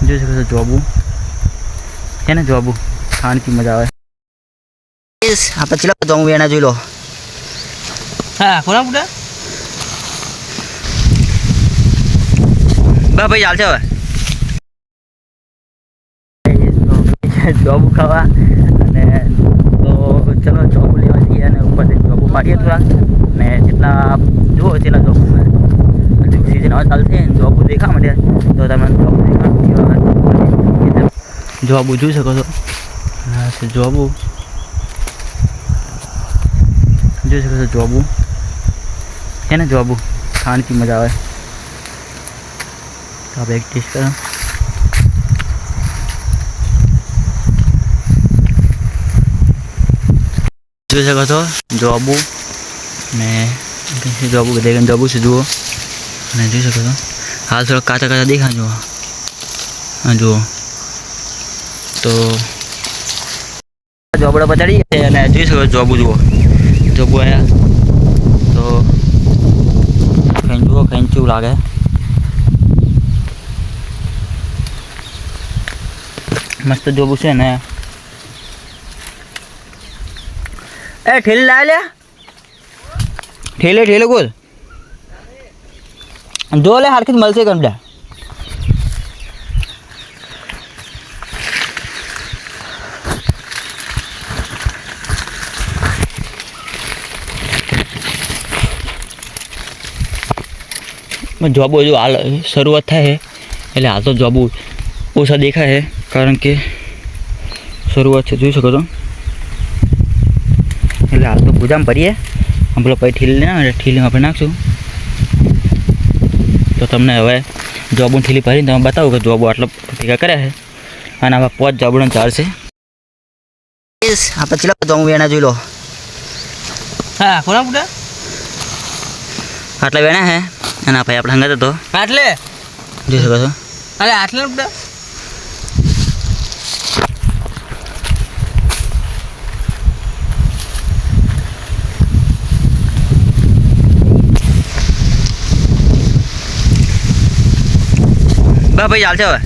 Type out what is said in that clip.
જોઈ શકો છો જોબુ છે ને, જોબુ ખાવાની મજા આવે. આપણે ચલો જોબુ વેણા જોઈ લો. હા કોના બુડા બા ભાઈ ચાલશે હવે જોબુ ખાવા. અને તો ચલો જોબુ લેવા જઈએ અને ઉપરથી જોબુ પાડીએ થોડા. ને જેટલા જુઓ જેટલા જોબુ સીઝન હવે ચાલશે જોબુ દેખા માટે તો તમે જોબુ દેખા જોબુ જોઈ શકો છો. જોબુ જોઈ શકો છો જોબુ છે ને, જોબુ ખાવાની મજા આવે. તો આપણે એક ટેસ્ટ કરો. જોઈ શકો છો જોબુ ને જોબુ બધે જોબુ છે જુઓ. અને જોઈ શકો છો હાલ થોડા કાચા કાચા દેખા જુઓ. જુઓ તો જોબડા બતાડી અને જોઈ શકો જોબુ જુઓ. જોબુ આવ્યા તો ખાઈને જુઓ, ખાઈને કેવું લાગે. મસ્ત જોબુ છે ને. એ ઠેલી લાવ લે, ઠેલે બોલ જો લે હરખી જ મળશે કંડા. જોબુ હજુ હાલ શરૂઆત થાય છે એટલે હાલ તો જોબુ ઓછા દેખાય છે કારણ કે શરૂઆત છે. જોઈ શકો છો એટલે હાલ તો પૂજામાં ભરીએ. પેલો પછી ઠીલી ના ઠીલીમાં આપણે નાખશું. તો તમને હવે જોબુની ઠીલી ભરીને તમે બતાવું કે જોબુ આટલો ભેગા કર્યા છે. અને આમાં 5 જોબુનો ચાલશે. આપણે ચલો જોબુ વેણા જોઈ લો. હા કોના બુડા આટલા વેણા હે અને ભાઈ આપણે હંગાત હતો આટલે જોઈ શકો છો. અરે આટલે બુડા બા ભાઈ ચાલશે હવે